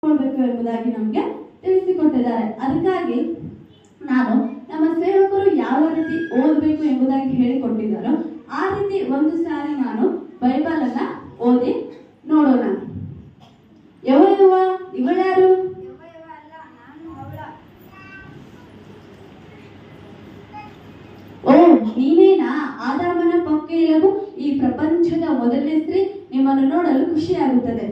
ಕೊಡಬೇಕು ಎಂಬುದಾಗಿ ನಮಗೆ ತಿಳಿಸಿಕೊಟ್ಟಿದ್ದಾರೆ. ಅದಕ್ಕಾಗಿ ನಾನು ನಮ್ಮ ಸೇವಕರು ಯಾವ ರೀತಿ ಓದಬೇಕು ಎಂಬುದಾಗಿ ಹೇಳಿಕೊಟ್ಟಿದ್ದಾರೋ ಆ ರೀತಿ ಒಂದು ಸಾರಿ ನಾನು ಬೈಬಲ್ ಅನ್ನ ಓದಿ ನೋಡೋಣ. ಯೆಹೋವ ಇವಳ್ಯಾರು? ಓ, ನೀನೇನಾ ಆದಾಮನ ಪಕ್ಕೆಯಲ್ಲೂ ಈ ಪ್ರಪಂಚದ ಮೊದಲನೇ ಸ್ತ್ರೀ? ನಿಮ್ಮನ್ನು ನೋಡಲು ಖುಷಿಯಾಗುತ್ತದೆ.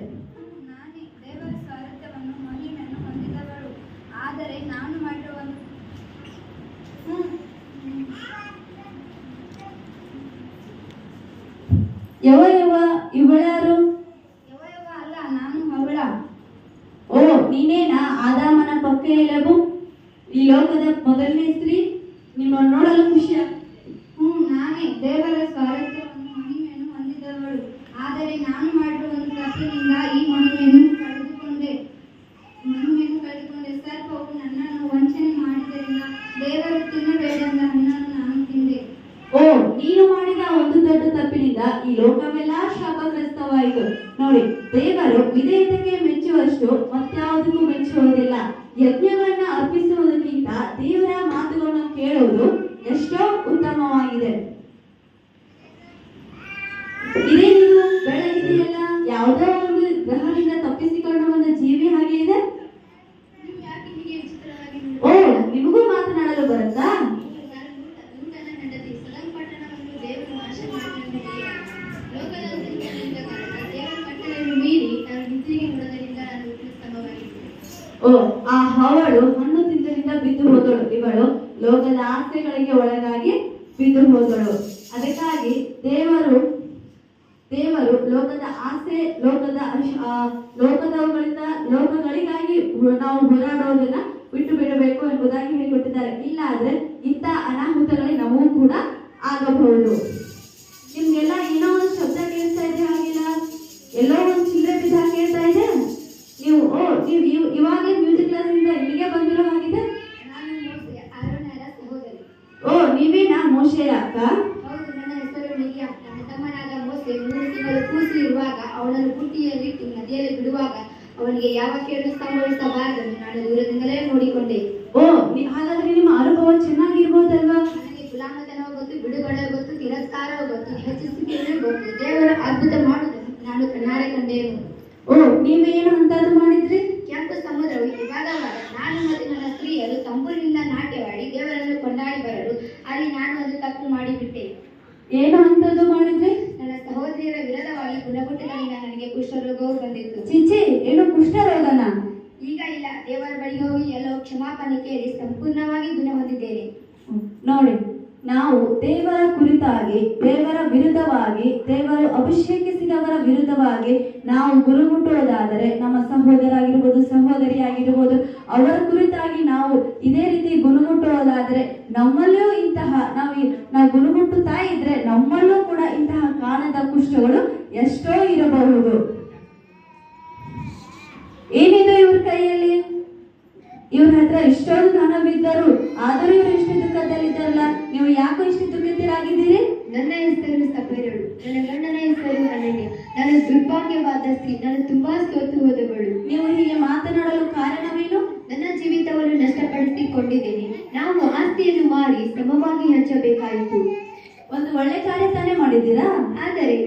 ಯೆಹೋವ ಇವಳ್ಯಾರು? ಅಲ್ಲ, ನಾನು ಅವಳ. ಓ, ನೀನೇನಾ ಆದಾಮನ ಪಕ್ಕೆಯಲ್ಲೂ ಈ ಲೋಕದ ಮೊದಲನೇ ಸ್ತ್ರೀ? ನಿಮ್ಮನ್ನು ನೋಡಲು ಖುಷಿಯ. ನಾನೇ ದೇವರ ಸ್ವಾರಸ್ಯವನ್ನು ಮಹಿಮೆಯನ್ನು ಹೊಂದಿದವಳು. ಆದರೆ ನಾನು ಮಾಡಿರುವ ಒಂದು ತಪ್ಪಿನಿಂದ ಈ ಮಹಿಮೆಯನ್ನು ಕಳೆದುಕೊಂಡೆ. ಸರ್ಪವು ನನ್ನನ್ನು ವಂಚನೆ ಮಾಡಿದ್ದರಿಂದ ದೇವರು ತಿನ್ನಬೇಡೆಂದ ಹಣ್ಣನ್ನು ನಾನು ತಿಂದೆ. ಓ, ನೀನು ಮಾಡಿದ ಒಂದು ದೊಡ್ಡ ತಪ್ಪಿನಿಂದ ಈ ಲೋಕವೆಲ್ಲ ಶಾಪಗ್ರಸ್ತವಾಯಿತು. ನೋಡಿ, ದೇವರು ವಿಧೇಯತೆಗೆ ಮೆಚ್ಚುವಷ್ಟು ಮತ್ಯಾವುದಕ್ಕೂ ಮೆಚ್ಚುವುದಿಲ್ಲ. ಯಜ್ಞವನ್ನ ಅರ್ಪಿಸುವುದಕ್ಕಿಂತ ದೇವರ ಮಾತುಗಳನ್ನು ಕೇಳುವುದು ಎಷ್ಟೋ ಉತ್ತಮವಾಗಿದೆ. ಇದೇ ನೀವು ಬೆಳಗಿದೆಯಲ್ಲ, ಯಾವುದೋ ಒಂದು ಗ್ರಹದಿಂದ ತಪ್ಪಿಸಿಕೊಂಡು ಬಂದ ಜೀವಿ ಹಾಗೆ ಇದೆ. ಓ, ನಿಮಗೂ ಮಾತನಾಡಲು ಬರುತ್ತಾ? ಓ, ಆ ಅವಳು ಹಣ್ಣು ತಿಂದರಿಂದ ಬಿದ್ದು ಹೋದಳು. ಇವಳು ಲೋಕದ ಆಸೆಗಳಿಗೆ ಒಳಗಾಗಿ ಬಿದ್ದು ಹೋದಳು. ಅದಕ್ಕಾಗಿ ದೇವರು ಲೋಕದ ಆಸೆ, ಲೋಕಗಳಿಗಾಗಿ ನಾವು ಹೋರಾಡೋದನ್ನ ಬಿಟ್ಟು ಬಿಡಬೇಕು ಎಂಬುದಾಗಿ ಹೇಳಿಕೊಟ್ಟಿದ್ದಾರೆ. ಇಲ್ಲ ಆದ್ರೆ ಇಂಥ ಅನಾಹುತಗಳಿಗೆ ನಮಗೂ ಕೂಡ ಆಗಬಹುದು. ನಿಮ್ಗೆಲ್ಲ ಏನೋ ಒಂದು ಶಬ್ದ ಕೇಳ್ತಾ ಇದೆ, ಹಾಗಿಲ್ಲ ಎಲ್ಲೋ ಒಂದು ಚಿಲ್ಲರೆ ಬಿದ್ದ ಕೇಳ್ತಾ ಇದೆ. ನೀವು ಇವಾಗ ಮ್ಯೂಸಿಕ್ ಕ್ಲಾಸಿಂದ ಇಲ್ಲಿಗೆ ಬಂದಿರೋ ಹಾಗಿದೆ. ಓ, ನೀವೇನಾ ಮೋಶೆಯ ಅಕ್ಕ? ಹೌದು, ನನ್ನ ಹೆಸರು ಮಿರಿಯಂ. ನನ್ನ ತಮ್ಮನಾದ ಮೋಸೆ 3 ತಿಂಗಳು ಕೂಸು ಇರುವಾಗ ಅವನನ್ನು ಬುಟ್ಟಿಯಲ್ಲಿಟ್ಟು ನದಿಯಲ್ಲಿ ಬಿಡುವಾಗ ಅವನಿಗೆ ಯಾವ ಕೇಡು ಸಂಭವಿಸಬಾರದೆಂದು ನಾನು ದೂರದಿಂದಲೇ ನೋಡಿಕೊಂಡೆ. ಓ, ಹಾಗಾದ್ರೆ ನಿಮ್ಮ ಅನುಭವ ಚೆನ್ನಾಗಿರ್ಬೋದಲ್ವಾ? ನನಗೆ ಗುಲಾಮತನವೂ ಗೊತ್ತು, ಬಿಡುಗಡೆ ಗೊತ್ತು, ತಿರಸ್ಕಾರವೂ ಗೊತ್ತು, ಹೆಚ್ಚಿಸುವಿಕೆಯೂ ಗೊತ್ತು. ದೇವರ ಅದ್ಭುತ ಮಾಡುವುದನ್ನು ನಾನು ಕಣ್ಣಾರೆ ಕಂಡೇನು. ಓ, ನೀವೇನು ಅಂತದ್ದು ಮಾಡಿದ್ರಿ? ಕೆಂಪು ಸಮುದ್ರವು ಇವಾಗವಾಗ ನಾನು ಮತ್ತು ನನ್ನ ಸ್ತ್ರೀಯರು ತಂಬೂರಿನಿಂದ ನಾಟ್ಯವಾಡಿ ದೇವರನ್ನು ಕೊಂಡಾಡಿ ಬರಲು ಅಲ್ಲಿ ನಾನು ಒಂದು ತಪ್ಪು ಮಾಡಿಬಿಟ್ಟೆ. ಏನು ಅಂತದ್ದು ಮಾಡಿದ್ರಿ? ನನ್ನ ಸಹೋದರಿಯರ ವಿರೋಧವಾಗಿ ಗುಣಗುಟ್ಟಗಳಿಂದ ನನಗೆ ಕುಷ್ಠರೋಗವು ಬಂದಿತ್ತು. ಚಿಚಿ, ಏನು ಕುಷ್ಠರೋಗನ? ಈಗ ಇಲ್ಲ, ದೇವರ ಬಳಿ ಹೋಗಿ ಎಲ್ಲವೂ ಕ್ಷಮಾಪಣೆ ಕೇಳಿ ಸಂಪೂರ್ಣವಾಗಿ ಗುಣ ಹೊಂದಿದ್ದೇನೆ. ನೋಡಿ, ನಾವು ದೇವರ ಕುರಿತಾಗಿ, ದೇವರ ವಿರುದ್ಧವಾಗಿ, ದೇವರು ಅಭಿಷೇಕಿಸಿದವರ ವಿರುದ್ಧವಾಗಿ ನಾವು ಗುರುಮುಟ್ಟುವುದಾದರೆ, ನಮ್ಮ ಸಹೋದರಾಗಿರ್ಬೋದು, ಸಹೋದರಿಯಾಗಿರ್ಬೋದು, ಅವರ ಕುರಿತಾಗಿ ನಾವು ಇದೇ ರೀತಿ ಗುಣಮುಟ್ಟುವುದಾದರೆ ನಮ್ಮಲ್ಲೂ ನಾವು ಗುಣಮುಟ್ಟುತ್ತಾ ಇದ್ರೆ ನಮ್ಮಲ್ಲೂ ಕೂಡ ಇಂತಹ ಕಾಣದ ಕುಷ್ಠಗಳು ಎಷ್ಟೋ ಇರಬಹುದು. ಏನಿದೆ ಇವ್ರ ಕೈಯಲ್ಲಿ? ಇವ್ರ ಹತ್ರ ಇಷ್ಟೊಂದು ಹಣವಿದ್ದರು, ಆದರೂ ಇವರು ಇಷ್ಟು ದುಃಖದಲ್ಲಿದ್ದಾರಲ್ಲ. ನೀವು ಯಾಕೋ ಇಷ್ಟು ದುಃಖಿತರಾಗಿದ್ದೀರಿ? ನನ್ನ ಹೆಸರು ಸಫೇರಳು, ನನ್ನ ಗಂಡನ ಹೆಸರು ಅನನ್ಯ. ನಾನು ದುರ್ಭಾಗ್ಯವಾದ ಸ್ತ್ರೀ, ನಾನು ತುಂಬಾ ಸೋತು ಹೋದವಳು. ನೀವು ಹೀಗೆ ಮಾತನಾಡಲು ಕಾರಣವೇನು? ನನ್ನ ಜೀವಿತವನ್ನು ನಷ್ಟಪಡಿಸಿಕೊಂಡಿದ್ದೇನೆ. ನಾವು ಆಸ್ತಿಯನ್ನು ಮಾರಿ ಸಮವಾಗಿ ಹಂಚಬೇಕಾಯಿತು. ಒಂದು ಒಳ್ಳೆ ಕಾರ್ಯ ತಾನೇ ಮಾಡಿದ್ದೀರಾ? ಆದರೆ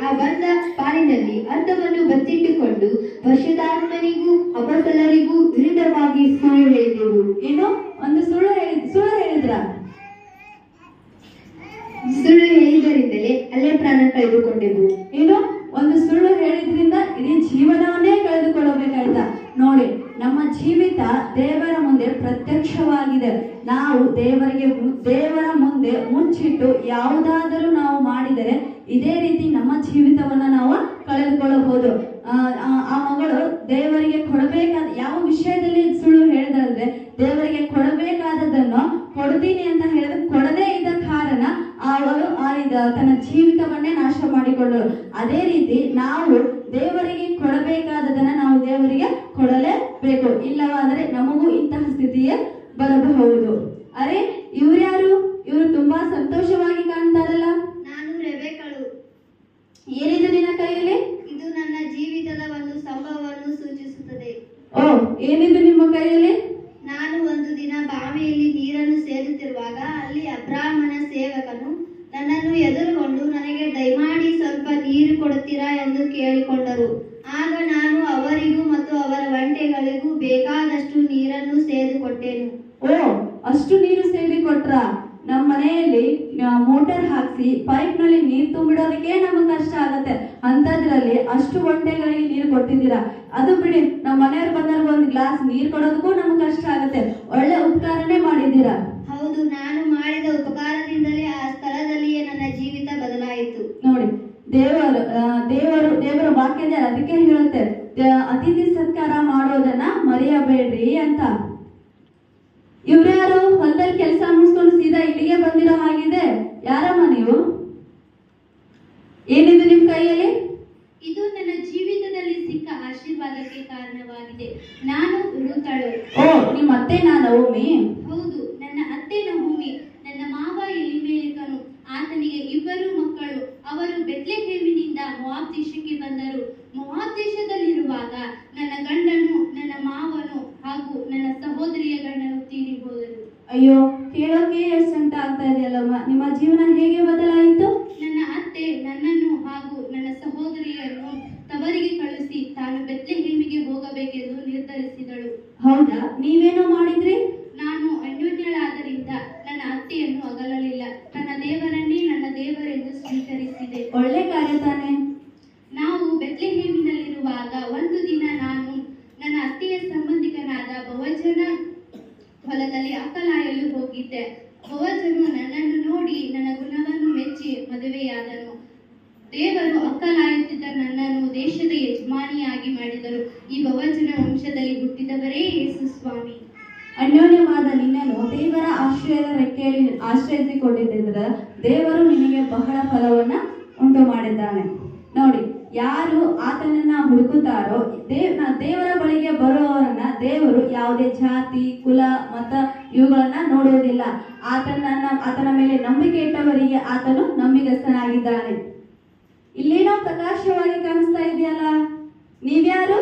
ಆ ಬಂದ ಪಾಲಿನಲ್ಲಿ ಅರ್ಥವನ್ನು ಬಚ್ಚಿಟ್ಟುಕೊಂಡು ವರ್ಷದಾತ್ಮನಿಗೂ ಅಪಸಲರಿಗೂ ವಿರುದ್ಧವಾಗಿ ಸುಳ್ಳು ಹೇಳಿದೆವು. ಏನು? ಒಂದು ಸುಳ್ಳು ಹೇಳಿದ್ರ? ಸುಳ್ಳು ಹೇಳಿದರಿಂದಲೇ ಅಲ್ಲೇ ಪ್ರಾಣ ಕಳೆದುಕೊಂಡೆವು. ಏನು? ಒಂದು ಸುಳ್ಳು ಹೇಳಿದ್ರಿಂದ ಇಡೀ ಜೀವನವನ್ನೇ ಕಳೆದುಕೊಳ್ಳಬೇಕಾಯ್ತಾ? ನೋಡಿ, ನಮ್ಮ ಜೀವಿತ ದೇವರ ಮುಂದೆ ಪ್ರತ್ಯಕ್ಷವಾಗಿದೆ. ನಾವು ದೇವರ ಮುಂದೆ ಮುಚ್ಚಿಟ್ಟು ಯಾವುದಾದರೂ ನಾವು ಮಾಡಿದರೆ ಇದೇ ರೀತಿ ನಮ್ಮ ಜೀವಿತವನ್ನ ನಾವು ಕಳೆದುಕೊಳ್ಳಬಹುದು. ಆ ಮಗಳು ದೇವರಿಗೆ ಕೊಡಬೇಕಾದ ಯಾವ ವಿಷಯದಲ್ಲಿ ಸುಳ್ಳು ಹೇಳಿದ್ರೆ, ದೇವರಿಗೆ ಕೊಡಬೇಕಾದದನ್ನು ಕೊಡ್ತೀನಿ ಅಂತ ಹೇಳಿದ್ರೆ ಕೊಡದೇ ಇದ್ದ ಕಾರಣ ಅವಳು ತನ್ನ ಜೀವಿತವನ್ನೇ ನಾಶ ಮಾಡಿಕೊಂಡಳು. ಅದೇ ರೀತಿ ನಾವು ದೇವರಿಗೆ ಕೊಡಬೇಕಾದದನ್ನ ನಾವು ದೇವರಿಗೆ ಕೊಡಲೇಬೇಕು. ಇಲ್ಲವಾದರೆ ನಮಗೂ ಇಂತಹ ಸ್ಥಿತಿಯೇ ಬರಬಹುದು. ಅರೆ, ಇವ್ರ್ಯಾರು? ಇವರು ತುಂಬಾ ಸಂತೋಷವಾಗಿ ಕಾಣ್ತಾರಲ್ಲ. ನಾನು ರೆಬೆಕಳು. ಏನಿದು ನಿನ್ನ ಕೈಯಲ್ಲಿ? ಇದು ನನ್ನ ಜೀವಿತದ ಒಂದು ಸಂಭವವನ್ನು ಸೂಚಿಸುತ್ತದೆ. ಏನಿದು ನಿಮ್ಮ ಕೈಯಲ್ಲಿ? ನಾನು ಒಂದು ದಿನ ಬಾವಿಯಲ್ಲಿ ನೀರನ್ನು ಸೇದುತ್ತಿರುವಾಗ ಅಲ್ಲಿ ಅಬ್ರಾಹ್ಮನ ಸೇವಕನು ನನ್ನನ್ನು ಎದುರುಗೊಂಡು ನನಗೆ ದಯಮಾಡಿ ಸ್ವಲ್ಪ ನೀರು ಕೊಡುತ್ತೀರಾ ಎಂದು ಕೇಳಿಕೊಂಡರು. ಆಗ ನಾನು ಅವರಿಗೂ ಮತ್ತು ಅವರ ಒಂಟೆಗಳಿಗೂ ಬೇಕಾದಷ್ಟು ನೀರನ್ನು ಸೇದು ಕೊಟ್ಟೆನು. ಓ, ಅಷ್ಟು ನೀರು ಸೇದಿ ಕೊಟ್ರ? ನಮ್ಮ ಮನೆಯಲ್ಲಿ ಮೋಟರ್ ಹಾಕ್ಸಿ ಪೈಪ್ ನಲ್ಲಿ ನೀರು ತುಂಬಿಡೋದಕ್ಕೆ ನಮಗೆ ಕಷ್ಟ ಆಗತ್ತೆ, ಅಂತದ್ರಲ್ಲಿ ಅಷ್ಟು ಒಂಟೆಗಳಿಗೆ ನೀರು ಕೊಟ್ಟಿದ್ದೀರಾ. ಅದು ಬಿಡಿ, ನಮ್ಮ ಮನೆಯವ್ರು ಬಂದಾಗ ಒಂದು ಗ್ಲಾಸ್ ನೀರು ಕೊಡೋದಕ್ಕೂ ನಮ್ಗೆ ಕಷ್ಟ ಆಗತ್ತೆ. ಒಳ್ಳೆ ಉಪಕಾರನೇ ಮಾಡಿದ್ದೀರಾ. ಹೌದು, ನಾನು ಮಾಡಿದ ಉಪಕಾರದಿಂದಲೇ ಆ ಸ್ಥಳದಲ್ಲಿಯೇ ನನ್ನ ಜೀವಿತ ಬದಲಾಯಿತು. ನೋಡಿ, ದೇವರ ವಾಕ್ಯದ ಅದಕ್ಕೆ ಹೇಳುತ್ತೆ, ಅತಿಥಿ ಸತ್ಕಾರ ಮಾಡೋದನ್ನ ಮರೆಯಬೇಡ್ರಿ ಅಂತ. ಇವ್ರ್ಯಾರು ಹೊಲದಲ್ಲಿ ಕೆಲಸ ಮುಗಿಸ್ಕೊಂಡು ಸೀದಾ ಇಲ್ಲಿಗೆ ಬಂದಿರೋ ಹಾಗಿದೆ? ಯಾರಮ್ಮ ನೀವು? ಏನಿದು ನಿಮ್ ಕೈಯಲ್ಲಿ? ಇದು ನನ್ನ ಜೀವಿತದಲ್ಲಿ ಸಿಕ್ಕ ಆಶೀರ್ವಾದಕ್ಕೆ ಕಾರಣವಾಗಿದೆ. ನಾನು ರೂತಳು. ಓ, ನಿಮ್ಮ ಅತ್ತೆ ನವೋಮಿ? ಹೌದು, ನನ್ನ ಅತ್ತೆ ನಹೋಮಿ. ನನ್ನ ಮಾವ ಎಲಿಮೆಲೆಕನು, ಆತನಿಗೆ 2 ಮಕ್ಕಳು. ಅವರು ಬೆತ್ಲೆಹೇಮಿನಿಂದ ಮೋವಾಬ್ ದೇಶಕ್ಕೆ ಬಂದರು. ಮೋವಾಬ್ ದೇಶದಲ್ಲಿರುವಾಗ ನನ್ನ ಗಂಡನು, ನನ್ನ ಮಾವನು ಹಾಗೂ ನನ್ನ ಸಹೋದರಿಯ ಗಂಡನು ತೀರಿ ಹೋದರು. ಅಯ್ಯೋ, ಕೇಳೋಕೆ ಎಷ್ಟು ಸಂಕಟ ಆಗ್ತಾ ಇದೆಯಲ್ಲಮ್ಮ. ನಿಮ್ಮ ಜೀವನ ಹೇಗೆ ಬದಲಾಯಿತು? ನನ್ನ ಅತ್ತೆ ನನ್ನನ್ನು ಹಾಗೂ ನನ್ನ ಸಹೋದರಿಯನ್ನು ತವರಿಗೆ ಕಳುಹಿಸಿ ತಾನು ಬೆತ್ಲೆಹೇಮಿಗೆ ಹೋಗಬೇಕೆಂದು ನಿರ್ಧರಿಸಿದಳು. ಹೌದಾ? ನೀವೇನೋ ಮಾಡಿದ್ರಿ? ನಾನು ಅನ್ಯೋನ್ಯಳಾದ್ದರಿಂದ ನನ್ನ ಅತ್ತೆಯನ್ನು ಅಗಲಲಿಲ್ಲ. ನನ್ನ ದೇವರನ್ನೇ ನನ್ನ ದೇವರೆಂದು ಸ್ವೀಕರಿಸಿದೆ. ಒಳ್ಳೆ ಕಾರ್ಯ ತಾನೆ. ನಾವು ಬೆತ್ಲೆಹೇಮಿನಲ್ಲಿರುವಾಗ ಒಂದು ದಿನ ನಾನು ನನ್ನ ಅತ್ತೆಯ ಸಂಬಂಧಿಕನಾದ ಬೋವಜನ ಹೊಲದಲ್ಲಿ ಅಕ್ಕಲಾಯಲು ಹೋಗಿದ್ದೆ. ಬೋವಜನು ನನ್ನನ್ನು ನೋಡಿ ನನ್ನ ಗುಣವನ್ನು ಮೆಚ್ಚಿ ಮದುವೆಯಾದನು. ದೇವರು ಅಕ್ಕಲಾಯುತ್ತಿದ್ದ ನನ್ನನ್ನು ದೇಶದ ಯಜಮಾನಿಯಾಗಿ ಮಾಡಿದರು. ಈ ಬೋವಜನ ವಂಶದಲ್ಲಿ ಹುಟ್ಟಿದವರೇ ಯೇಸು ಸ್ವಾಮಿ. ಅನ್ಯೋನ್ಯವಾದ ನಿನ್ನನ್ನು ದೇವರ ಆಶ್ರಯದ ರೆಕ್ಕೆಯಲ್ಲಿ ಆಶ್ರಯಿಸಿಕೊಂಡಿದ್ದರೆ ದೇವರು ನಿನಗೆ ಬಹಳ ಫಲವನ್ನ ಉಂಟು ಮಾಡಿದ್ದಾನೆ. ನೋಡಿ, ಯಾರು ಆತನನ್ನ ಹುಡುಕುತ್ತಾರೋ, ದೇವರ ಬಳಿಗೆ ಬರುವವರನ್ನ ದೇವರು ಯಾವುದೇ ಜಾತಿ, ಕುಲ, ಮತ ಇವುಗಳನ್ನ ನೋಡುವುದಿಲ್ಲ. ಆತನ ಮೇಲೆ ನಂಬಿಕೆ ಇಟ್ಟವರಿಗೆ ಆತನು ನಂಬಿಗಸ್ತನಾಗಿದ್ದಾನೆ. ಇಲ್ಲೇನೋ ಪ್ರಕಾಶವಾಗಿ ಕಾಣಿಸ್ತಾ ಇದೆಯಲ್ಲ, ನೀವ್ಯಾರು?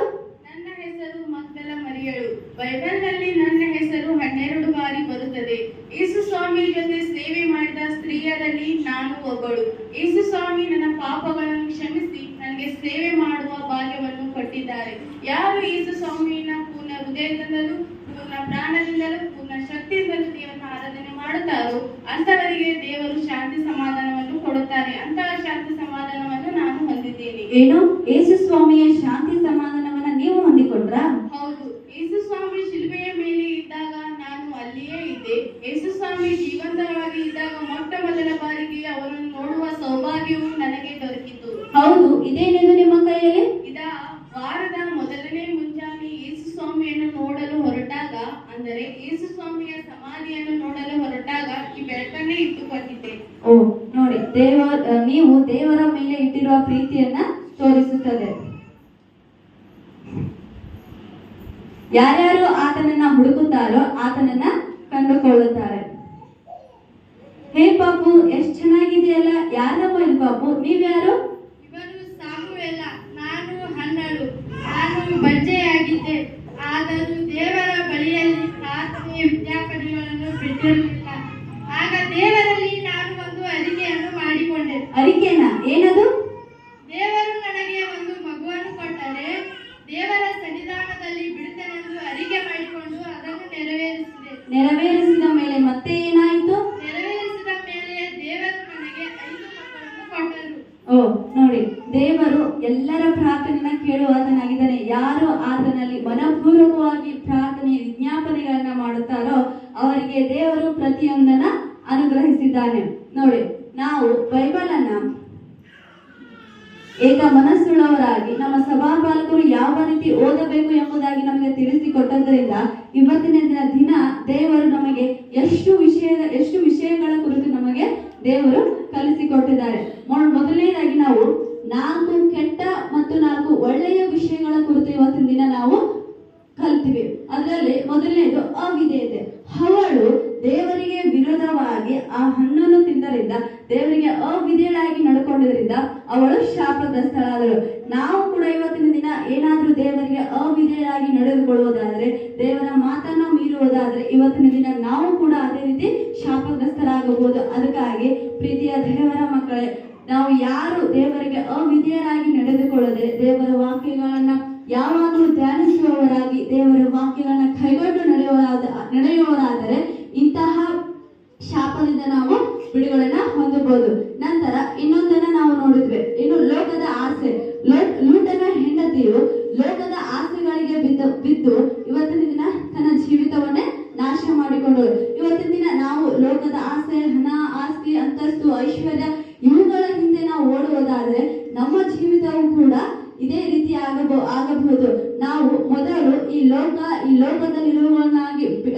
ನನ್ನ ಹೆಸರು ಮಗ್ದಲ ಮರಿಯಳು. ಬೈಬಲ್ನಲ್ಲಿ ನನ್ನ ಹೆಸರು 12 ಬಾರಿ ಬರುತ್ತದೆ. ಯೇಸು ಸ್ವಾಮಿ ಜೊತೆ ಸೇವೆ ಮಾಡಿದ ಸ್ತ್ರೀಯರಲ್ಲಿ ನಾನು ಒಬ್ಬಳು. ಯೇಸು ಸ್ವಾಮಿ ನನ್ನ ಪಾಪಗಳನ್ನು ಕ್ಷಮಿಸಿ ನನಗೆ ಸೇವೆ ಮಾಡುವ ಭಾಗ್ಯವನ್ನು ಕೊಟ್ಟಿದ್ದಾರೆ. ಯಾರು ಯೇಸು ಸ್ವಾಮಿಯನ್ನ ಪೂರ್ಣ ಹೃದಯದಿಂದಲೂ, ಪೂರ್ಣ ಪ್ರಾಣದಿಂದಲೂ, ಪೂರ್ಣ ಶಕ್ತಿಯಿಂದಲೂ ದೇವರನ್ನ ಆರಾಧನೆ ಮಾಡುತ್ತಾರೋ ಅಂತವರಿಗೆ ದೇವರು ಶಾಂತಿ ಸಮಾಧಾನವನ್ನು ಕೊಡುತ್ತಾರೆ. ಅಂತಹ ಶಾಂತಿ ಸಮಾಧಾನವನ್ನು ನಾನು ಹೊಂದಿದ್ದೇನೆ. ಏನು, ಯೇಸು ಸ್ವಾಮಿಯ ಶಾಂತಿ ಸಮಾಧಾನವನ್ನ ನೀವು ಹೊಂದಿಕೊಂಡ್ರಾ? ಹೌದು, ಯೇಸು ಸ್ವಾಮಿ ಶಿಲುಬೆಯ ಮೇಲೆ ಇದ್ದಾಗ ನಾನು ಅಲ್ಲಿಯೇ ಇದ್ದೆ. ಯೇಸು ಸ್ವಾಮಿ ಜೀವಂತವಾಗಿ ಇದ್ದಾಗ ಮೊಟ್ಟ ಮೊದಲ ಬಾರಿಗೆ ಅವರನ್ನು ನೋಡುವ ಸೌಭಾಗ್ಯವು ನನಗೆ ದೊರಕಿತು. ಹೌದು, ಇದೇನಿದು ನಿಮ್ಮ ಕೈಯಲ್ಲಿ? ವಾರದ ಮೊದಲನೇ ಮುಂಜಾನೆ ಯೇಸು ಸ್ವಾಮಿಯನ್ನು ನೋಡಲು ಹೊರಟಾಗ, ಅಂದರೆ ಯೇಸು ಸ್ವಾಮಿಯ ಸಮಾಧಿಯನ್ನು ನೋಡಲು ಹೊರಟಾಗ ಈ ಬೆಳಕನ್ನೇ ಇಟ್ಟುಕೊಂಡಿದ್ದೆ. ಓ, ನೋಡಿ, ನೀವು ದೇವರ ಮೇಲೆ ಇಟ್ಟಿರುವ ಪ್ರೀತಿಯನ್ನ ತೋರಿಸುತ್ತದೆ. ಯಾರ್ಯಾರು ಆತನನ್ನ ಹುಡುಕುತ್ತಾರೋ ಆತನನ್ನ ಕಂಡುಕೊಳ್ಳುತ್ತಾರೆ. ಹೇ ಪಾಪು, ಎಷ್ಟು ಚೆನ್ನಾಗಿದೆಯಲ್ಲ. ಯಾರಪ್ಪ ಇದು ಪಾಪು? ನೀವ್ಯಾರು? ಇವನು ಸಾಮುವೇಲ, ನಾನು ಹನ್ನಳು. ನಾನು ಬಂಜೆಯಾಗಿದ್ದೆ, ಆದರೂ ದೇವರ ಬಳಿಯಲ್ಲಿ ಪ್ರಾರ್ಥನೆಯ ವಿಜ್ಞಾಪನೆಗಳನ್ನು ಬಿಟ್ಟಿರಲಿಲ್ಲ. ಆಗ ದೇವರಲ್ಲಿ ನಾನು ಒಂದು ಅರಿಕೆಯನ್ನು ಮಾಡಿಕೊಂಡೆ. ಅರಿಕೆನಾ? ಏನದು? ದೇವರು ನನಗೆ ಒಂದು ಮಗುವನ್ನು ಕೊಟ್ಟರೆ ದೇವರ ಸನ್ನಿಧಾನದಲ್ಲಿ ಬಿಡುತ್ತೇನೆಂದು ಅರಿಕೆ ಮಾಡಿಕೊಂಡು ಅದನ್ನು ನೆರವೇರಿಸಿದ ಮೇಲೆ ಮತ್ತೆ ಏನಾಯಿತು? ನೆರವೇರಿಸಿದ ಮೇಲೆ ದೇವರು ನನಗೆ 5 ಮಕ್ಕಳನ್ನು ಕೊಟ್ಟರು. ಓ, ನೋಡಿ, ದೇವರು ಎಲ್ಲರ ಪ್ರಾರ್ಥನೆಯನ್ನ ಕೇಳುವಾತನಾಗಿದ್ದಾನೆ. ಯಾರು ಆತನಲ್ಲಿ ಮನಪೂರ್ವಕವಾಗಿ ಪ್ರಾರ್ಥನೆಯ ವಿಜ್ಞಾಪನೆಗಳನ್ನ ಮಾಡುತ್ತಾರೋ ಅವರಿಗೆ ದೇವರು ಪ್ರತಿಯೊಂದನ್ನ ಅನುಗ್ರಹಿಸಿದ್ದಾನೆ. ನೋಡಿ, ನಾವು ಬೈಬಲ್ ಅನ್ನ ಏಕ ಮನಸ್ಸುಳ್ಳವರಾಗಿ ನಮ್ಮ ಸಭಾಪಾಲಕರು ಯಾವ ರೀತಿ ಓದಬೇಕು ಎಂಬುದಾಗಿ ನಮಗೆ ತಿಳಿಸಿಕೊಟ್ಟದ್ರಿಂದ ಇವತ್ತಿನ ದಿನ ದೇವರು ನಮಗೆ ಎಷ್ಟು ವಿಷಯಗಳ ಕುರಿತು ನಮಗೆ ದೇವರು ಕಲಿಸಿಕೊಟ್ಟಿದ್ದಾರೆ. ಮೊದಲನೇದಾಗಿ ನಾವು 4 ಕೆಟ್ಟ ಮತ್ತು 4 ಒಳ್ಳೆಯ ವಿಷಯಗಳ ಕುರಿತು ಇವತ್ತಿನ ದಿನ ನಾವು ಕಲ್ತೀವಿ. ಅದರಲ್ಲಿ ಮೊದಲನೇದು ಅವಿಧೇಯತೆ. ಅವಳು ದೇವರಿಗೆ ವಿರೋಧವಾಗಿ ಆ ಹಣ್ಣನ್ನು ತಿಂದರಿಂದ ದೇವರಿಗೆ ಅವಿಧೇಯಳಾಗಿ ನಡ್ಕೊಂಡು ಮಾಡಿಕೊಂಡಿದ್ರಿಂದ ಅವಳು ಶಾಪಗ್ರಸ್ತಳಾದಳು. ನಾವು ಕೂಡ ಇವತ್ತಿನ ದಿನ ಏನಾದ್ರೂ ದೇವರಿಗೆ ಅವಿಧೇಯರಾಗಿ ನಡೆದುಕೊಳ್ಳುವುದಾದ್ರೆ, ದೇವರ ಮಾತನ್ನ ಮೀರುವುದಾದ್ರೆ, ಇವತ್ತಿನ ದಿನ ನಾವು ಕೂಡ ಅದೇ ರೀತಿ ಶಾಪಗ್ರಸ್ತರಾಗಬಹುದು. ಅದಕ್ಕಾಗಿ ಪ್ರೀತಿಯ ದೇವರ ಮಕ್ಕಳೇ, ನಾವು ಯಾರು ದೇವರಿಗೆ ಅವಿಧೇಯರಾಗಿ ನಡೆದುಕೊಳ್ಳದೆ ದೇವರ ವಾಕ್ಯಗಳನ್ನ ಯಾವಾಗಲೂ ಧ್ಯಾನಿಸುವವರಾಗಿ ದೇವರ ವಾಕ್ಯಗಳನ್ನ ಕೈಗೊಂಡು ನಡೆಯುವವರಾದರೆ ಇಂತಹ ಶಾಪದಿಂದ ನಾವು ಬಿಡುಗಡೆನ ಹೊಂದಬಹುದು. ನಂತರ ಇನ್ನೊಂದನ್ನ ನಾವು ನೋಡಿದ್ವಿ, ಇನ್ನು ಲೋಕದ ಆಸೆ. ಲೂಟನ ಹೆಂಡತಿಯು ಲೋಕದ ಆಸೆಗಳಿಗೆ ಬಿದ್ದು ಇವತ್ತಿನ ದಿನ ತನ್ನ ಜೀವಿತವನ್ನೇ ನಾಶ ಮಾಡಿಕೊಂಡಳು. ಇವತ್ತಿನ ದಿನ ನಾವು ಲೋಕದ ಆಸೆ, ಹಣ, ಆಸ್ತಿ, ಅಂತಸ್ತು, ಐಶ್ವರ್ಯ ಇವುಗಳ ಹಿಂದೆ ನಾವು ಓಡುವುದಾದ್ರೆ ನಮ್ಮ ಜೀವಿತವೂ ಕೂಡ ಇದೇ ರೀತಿ ಆಗಬಹುದು. ನಾವು ಮೊದಲು ಈ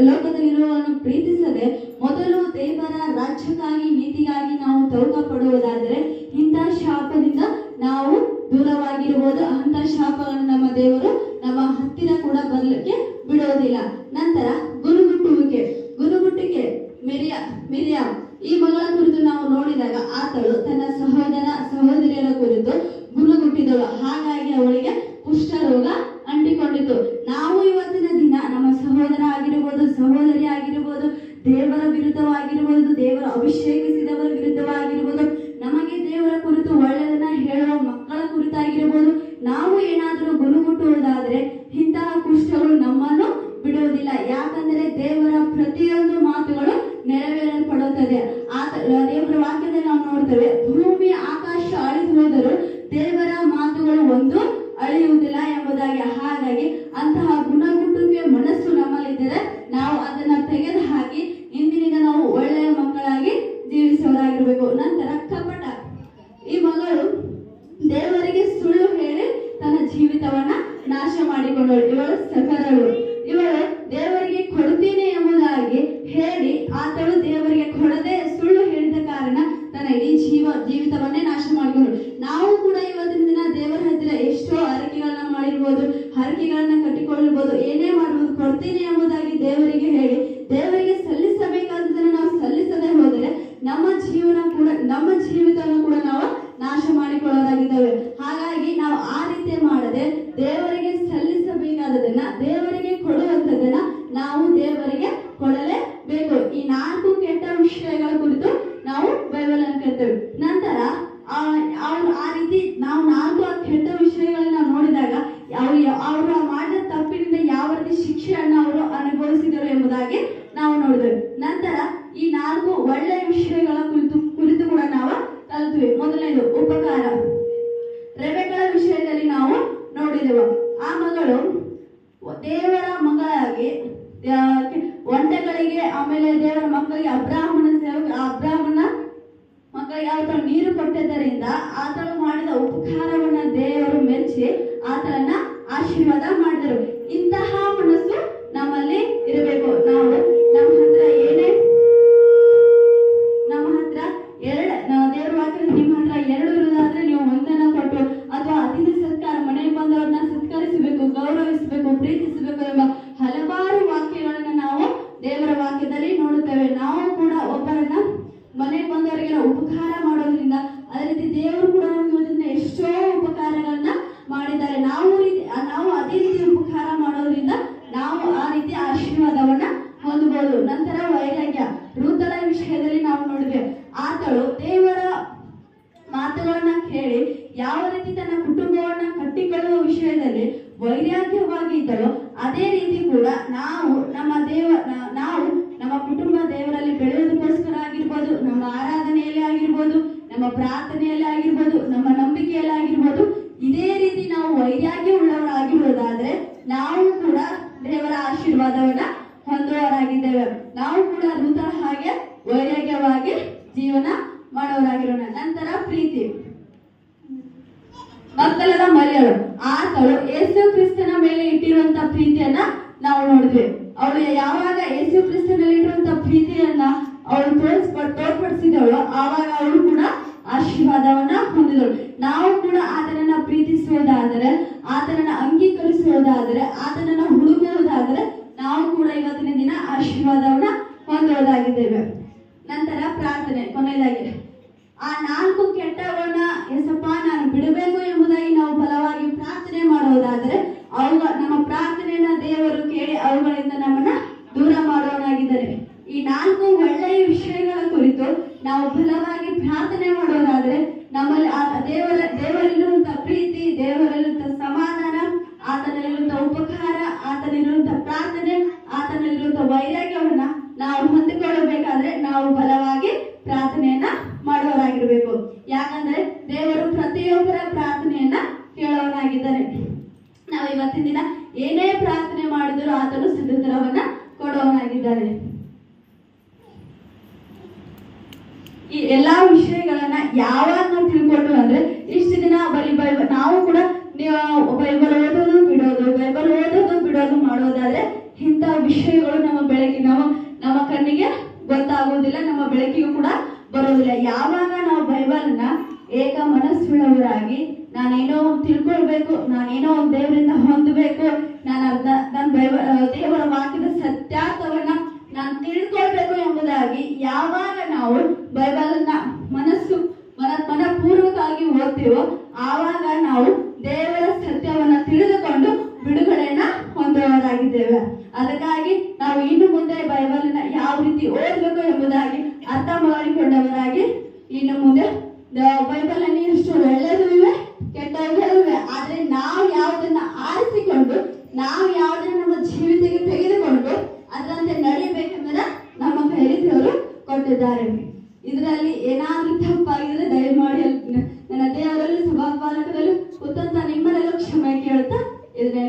ಲೋಕದಲ್ಲಿರುವವರನ್ನು ಪ್ರೀತಿಸದೆ ಮೊದಲು ದೇವರ ರಾಜ್ಯಕ್ಕಾಗಿ, ನೀತಿಗಾಗಿ ನಾವು ತೌಕ ಪಡುವುದಾದರೆ ಇಂಥ ಶಾಪದಿಂದ ನಾವು ದೂರವಾಗಿರ್ಬೋದು. ಅಂತ ಶಾಪಗಳನ್ನು ನಮ್ಮ ದೇವರು ನಮ್ಮ ಹತ್ತಿರ ಕೂಡ ಬರಲಿಕ್ಕೆ ಬಿಡೋದಿಲ್ಲ. ನಂತರ ಗುರುಗುಟ್ಟಿಗೆ ಮಿರಿಯಾಮ್ ಈ ಮಗಳ ಕುರಿತು ನಾವು ನೋಡಿದಾಗ ಆತಳು ತನ್ನ ಸಹೋದರಿಯರ ಕುರಿತು ಗುಣಗುಟ್ಟಿದಳು. ಹಾಗಾಗಿ ಅವಳಿಗೆ ಕುಷ್ಠರೋಗ ಅಂಟಿಕೊಂಡಿತು. ನಾವು ಇವತ್ತಿನ ದಿನ ನಮ್ಮ ಸಹೋದರ ಆಗಿರ್ಬೋದು, ಸಹೋದರಿ ಆಗಿರ್ಬೋದು, ದೇವರ ವಿರುದ್ಧವಾಗಿರ್ಬೋದು, ದೇವರ ಅಭಿಷೇಕಿಸಿದವರ ವಿರುದ್ಧವಾಗಿರ್ಬೋದು, ನಮಗೆ ದೇವರ ಕುರಿತು ಒಳ್ಳೆಯದನ್ನ ಹೇಳುವ ಮಕ್ಕಳ ಕುರಿತಾಗಿರ್ಬೋದು, ನಾವು ಏನಾದರೂ ಗುಣಗುಟ್ಟುವುದಾದ್ರೆ ಇಂತಹ ಕುಷ್ಠಗಳು ನಮ್ಮನ್ನು ಬಿಡುವುದಿಲ್ಲ. ಯಾಕಂದ್ರೆ ದೇವರ ಪ್ರತಿಯೊಂದು ಮಾತುಗಳು ನೆರವೇರಲ್ಪಡುತ್ತದೆ. ದೇವರ ವಾಕ್ಯದಲ್ಲಿ ನಾವು ನೋಡ್ತೇವೆ, ಭೂಮಿ ಆಕಾಶ ಅಳಿದು ಹೋದರೂ ದೇವರ ಮಾತುಗಳು ಒಂದು ಅಳಿಯುವುದಿಲ್ಲ ಎಂಬುದಾಗಿ. ಹಾಗಾಗಿ ಅಂತಹ ಗುಣಗುಟ್ಟುವಿಕೆ ಮನಸ್ಸು ನಮ್ಮಲ್ಲಿದ್ದರೆ ನಾವು ಅದನ್ನ ತೆಗೆದು ಹಾಕಿ ಇಂದಿನಿಂದ ನಾವು ಒಳ್ಳೆಯ ಮಕ್ಕಳಾಗಿ ಜೀವಿಸುವವರಾಗಿರ್ಬೇಕು. ನಂತರ ಕಪಟ. ಈ ಮಗಳು ದೇವರಿಗೆ ಸುಳ್ಳು ಹೇಳಿ ತನ್ನ ಜೀವಿತವನ್ನ ನಾಶ ಮಾಡಿಕೊಂಡಳು. ಇವಳು ಸಫರಳು. ಇವಳು ದೇವರಿಗೆ ಕೊಡ್ತೀನಿ ಎಂಬುದಾಗಿ ಹೇಳಿ ಆತಳು ದೇವರಿಗೆ ಕೊಡದೆ ಸುಳ್ಳು ಹೇಳಿದ ಕಾರಣ ತನ್ನ ಇಡೀ ಜೀವಿತವನ್ನೇ ನಾಶ ಮಾಡಿಕೊಂಡಳು. ನಾವು ಕೂಡ ಇವತ್ತಿನ ದಿನ ದೇವರ ಹತ್ತಿರ ಎಷ್ಟೋ ಹರಕೆಗಳನ್ನ ಮಾಡಿರ್ಬೋದು, ಹರಕೆಗಳನ್ನ ಕಟ್ಟಿಕೊಳ್ಳಬಹುದು, ಏನೇ ಮಾಡಬಹುದು, ಕೊಡ್ತೀನಿ ಎಂಬುದಾಗಿ ದೇವರಿಗೆ ಹೇಳಿ ದೇವರಿಗೆ ಸಲ್ಲಿಸಬೇಕಾದದನ್ನು ನಾವು ಸಲ್ಲಿಸದೆ ಹೋದರೆ ನಮ್ಮ ಜೀವಿತವನ್ನು ಕೂಡ ನಾವು ನಾಶ ಮಾಡಿಕೊಳ್ಳೋರಾಗಿದ್ದೇವೆ. ಹಾಗಾಗಿ ನಾವು ಆ ರೀತಿ ಮಾಡದೆ ದೇವರಿಗೆ ಸಲ್ಲಿಸಬೇಕಾದದನ್ನ, ದೇವರಿಗೆ ಕೊಡುವಂಥದನ್ನ ನಾವು ದೇವರಿಗೆ ಕೊಡಲೇಬೇಕು. ಈ 4 ಕೆಟ್ಟ ವಿಷಯಗಳ ಕುರಿತು ನಾವು ಬೈಬಲ್ ಅನ್ನು ಕೇಳ್ತೇವೆ. ನಂತರ ಅವರು ಆ ರೀತಿ ನಾವು 4 ಕೆಟ್ಟ ವಿಷಯಗಳನ್ನ ನೋಡಿದಾಗ ಅವರು ಮಾಡಿದ ತಪ್ಪಿನಿಂದ ಯಾವ ರೀತಿ ಶಿಕ್ಷೆಯನ್ನು ಅವರು ಅನುಭವಿಸಿದರು ಎಂಬುದಾಗಿ ನಾವು ನೋಡಿದ್ದೇವೆ. ನಂತರ ಈ 4 ಒಳ್ಳೆಯ ವಿಷಯಗಳ ಕುರಿತು ಕೂಡ ನಾವು ಕಲಿತ್ವಿ. ಮೊದಲನೇದು ಉಪಕಾರ. ರೆಬೆಕ್ಕಳ ವಿಷಯದಲ್ಲಿ ನಾವು ನೋಡಿದೆವು. ಆ ಮಗಳು ದೇವರ ಮಗಳಾಗಿ ಒಂಟೆಗಳಿಗೆ, ಆಮೇಲೆ ದೇವರ ಮಕ್ಕಳಿಗೆ ಅಬ್ರಾಹ್ಮಣ ಮಕ್ಕಳಿಗೆ ಆತಳು ನೀರು ಕೊಟ್ಟಿದ್ದರಿಂದ ಆತಳು ಮಾಡಿದ ಉಪಕಾರವನ್ನ ದೇವರು ಮೆಚ್ಚಿ ಆತಳನ್ನ ಆಶೀರ್ವಾದ ಮಾಡಿದರು. ಇಂತಹ ಮನಸ್ಸು ನಮ್ಮಲ್ಲಿ ಇರಬೇಕು. ನಾವು ನಮ್ಮ ಹತ್ರ ದೇವರ ವಾಕ್ಯದಲ್ಲಿ ನಿಮ್ಮ ಹತ್ರ 2 ಇರುವುದಾದ್ರೆ ನೀವು ಒಂದನ್ನ ಕೊಟ್ಟು, ಅಥವಾ ಅತಿಥಿ ಸತ್ಕಾರ, ಮನೆಗೆ ಬಂದವರನ್ನ ಸತ್ಕರಿಸಬೇಕು, ಗೌರವಿಸಬೇಕು, ಪ್ರೀತಿಸಬೇಕು ಎಂಬ ಹಲವಾರು ವಾಕ್ಯಗಳನ್ನ ನಾವು ದೇವರ ವಾಕ್ಯದಲ್ಲಿ ನೋಡುತ್ತೇವೆ. ನಾವು ಕೂಡ ಒಬ್ಬರನ್ನ ಮನೆಗೆ ಬಂದವರಿಗೆ ಉಪಕಾರ ಮಾಡೋದ್ರಿಂದ ಅದೇ ರೀತಿ ದೇವರು ಕೂಡ ನಮಗೆ ಎಷ್ಟೋ ಉಪಕಾರಗಳನ್ನ ಮಾಡಿದ್ದಾರೆ. ನಾವು ಅದೇ ರೀತಿ ಉಪಕಾರ ಮಾಡೋದ್ರಿಂದ ನಾವು ಆ ರೀತಿ ಆಶೀರ್ವಾದವನ್ನ ಹೊಂದಬಹುದು. ನಂತರ ವೈರಾಗ್ಯ. ರೂತಳ ವಿಷಯದಲ್ಲಿ ನಾವು ನೋಡಿದ್ವಿ. ಆತಳು ದೇವರ ಮಾತುಗಳನ್ನ ಕೇಳಿ ಯಾವ ರೀತಿ ತನ್ನ ಕುಟುಂಬವನ್ನ ಕಟ್ಟಿಕೊಳ್ಳುವ ವಿಷಯದಲ್ಲಿ ವೈರಾಗ್ಯವಾಗಿ ಇದ್ದಳು, ಅದೇ ರೀತಿ ಕೂಡ ನಾವು ನಮ್ಮ ಕುಟುಂಬ ದೇವರಲ್ಲಿ ಬೆಳೆಯೋದಕ್ಕೋಸ್ಕರ ಆಗಿರ್ಬೋದು, ನಮ್ಮ ಆರಾಧನೆಯಲ್ಲಿ ಆಗಿರ್ಬೋದು, ನಮ್ಮ ಪ್ರಾರ್ಥನೆಯಲ್ಲಿ ಆಗಿರ್ಬೋದು, ನಮ್ಮ ನಂಬಿಕೆಯಲ್ಲಿ ಆಗಿರ್ಬೋದು, ಇದೇ ರೀತಿ ನಾವು ವೈರಾಗ್ಯ ಉಳ್ಳವರಾಗಿರುವುದಾದ್ರೆ ನಾವು ಕೂಡ ದೇವರ ಆಶೀರ್ವಾದವನ್ನ ಹೊಂದುವವರಾಗಿದ್ದೇವೆ. ನಾವು ಕೂಡ ರೂತಳ ಹಾಗೆ ವೈರಾಗ್ಯವಾಗಿ ಜೀವನ ಮಾಡೋರಾಗಿರೋಣ. ನಂತರ ಪ್ರೀತಿ. ಮಕ್ಕಳದ ಮರಿಯಳು. ಆತಳು ಯೇಸು ಕ್ರಿಸ್ತನ ಮೇಲೆ ಇಟ್ಟಿರುವಂತ ಪ್ರೀತಿಯನ್ನ ನಾವು ನೋಡಿದ್ವಿ. ಅವಳು ಯಾವಾಗ ಯೇಸು ಕ್ರಿಸ್ತನಲ್ಲಿ ಇಟ್ಟಿರುವಂತ ಪ್ರೀತಿಯನ್ನ ಅವಳು ತೋರ್ಪಡಿಸಿದವಳು, ಆವಾಗ ಅವಳು ಕೂಡ ಆಶೀರ್ವಾದವನ್ನ ಹೊಂದಿದಳು. ನಾವು ಕೂಡ ಆತನನ್ನ ಪ್ರೀತಿಸುವುದಾದರೆ, ಆತನನ್ನ ಅಂಗೀಕರಿಸುವುದಾದರೆ, ಆತನನ್ನ ಹುಡುಕುವುದಾದರೆ ನಾವು ಕೂಡ ಇವತ್ತಿನ ದಿನ ಆಶೀರ್ವಾದವನ್ನ ಹೊಂದುವುದಾಗಿದ್ದೇವೆ. ನಂತರ ಪ್ರಾರ್ಥನೆ. ಕೊನೆಯದಾಗಿ ಆ 4 ಕೆಟ್ಟವನ್ನ ಆತನಲ್ಲಿರುವಂತಹ ಪ್ರಾರ್ಥನೆ, ಆತನಲ್ಲಿರುವಂತಹ ವೈರಾಗ್ಯವನ್ನ ನಾವು ಹೊಂದಿಕೊಳ್ಳಬೇಕಾದ್ರೆ ನಾವು ಬಲವಾಗಿ ಪ್ರಾರ್ಥನೆಯನ್ನ ಮಾಡುವವರಾಗಿರ್ಬೇಕು. ಯಾಕಂದ್ರೆ ದೇವರು ಪ್ರತಿಯೊಬ್ಬರ ಪ್ರಾರ್ಥನೆಯನ್ನ ಕೇಳುವವನಾಗಿದ್ದಾನೆ. ನಾವು ಇವತ್ತಿನ ದಿನ ಏನೇ ಪ್ರಾರ್ಥನೆ ಮಾಡಿದರೂ ಆತನು ಸಿದ್ಧತರವನ್ನ ಕೊಡುವವನಾಗಿದ್ದಾನೆ. ಈ ಎಲ್ಲಾ ವಿಷಯಗಳನ್ನ ಯಾವಾಗ ನಾವು ತಿಳ್ಕೊಂಡು ಅಂದ್ರೆ ಇಷ್ಟು ದಿನ ಬರೀ ನಾವು ಕೂಡ ಬೈಬಲ್ ಓದೋದು ಬಿಡೋದು ಮಾಡೋದಾದ್ರೆ ಇಂಥ ವಿಷಯಗಳು ನಮ್ಮ ಕಣ್ಣಿಗೆ ಗೊತ್ತಾಗೋದಿಲ್ಲ, ನಮ್ಮ ಬೆಳಕಿಗೂ ಕೂಡ ಬರೋದಿಲ್ಲ. ಯಾವಾಗ ನಾವು ಬೈಬಲ್ನ ಏಕ ಮನಸ್ಸುಳ್ಳವರಾಗಿ ನಾನೇನೋ ತಿಳ್ಕೊಳ್ಬೇಕು, ನಾನೇನೋ ದೇವರಿಂದ ಹೊಂದಬೇಕು, ನನ್ನ ದೇವರ ವಾಕ್ಯದ ಸತ್ಯಾರ್ಥವನ್ನ ನಾನು ತಿಳ್ಕೊಳ್ಬೇಕು ಎಂಬುದಾಗಿ ಯಾವಾಗ ನಾವು ಬೈಬಲ್ನ ಮನಪೂರ್ವಕವಾಗಿ ಓದ್ತೀವೋ ಆವಾಗ ನಾವು ದೇವರ ಸತ್ಯವನ್ನ ತಿಳಿದುಕೊಂಡು ಬಿಡುಗಡೆಯನ್ನ ಹೊಂದುವವರಾಗಿದ್ದೇವೆ. ಅದಕ್ಕಾಗಿ ನಾವು ಇನ್ನು ಮುಂದೆ ಬೈಬಲ್ನ ಯಾವ ರೀತಿ ಓದಬೇಕು ಎಂಬುದಾಗಿ ಅರ್ಥ ಮಾಡಿಕೊಂಡವರಾಗಿ ಇನ್ನು ಮುಂದೆ ಬೈಬಲ್ ಅಲ್ಲಿ ಎಷ್ಟು ಒಳ್ಳೆಯದು ಇವೆ, ಕೆಟ್ಟವು ಇವೆ. ಆದ್ರೆ ನಾವು ಯಾವುದನ್ನ ಆರಿಸಿಕೊಂಡು ನಾವು ಯಾವುದನ್ನ ನಮ್ಮ ಜೀವಿತಕ್ಕೆ ತೆಗೆದುಕೊಂಡು ಅದರಂತೆ ನಡಿಬೇಕೆಂಬುದನ್ನ ನಮ್ಮ ಕೈಯಲ್ಲಿ ದೇವರು ಕೊಟ್ಟಿದ್ದಾರೆ. ಇದರಲ್ಲಿ ಏನಾದ್ರೂ ತಪ್ಪಾಗಿದ್ರೆ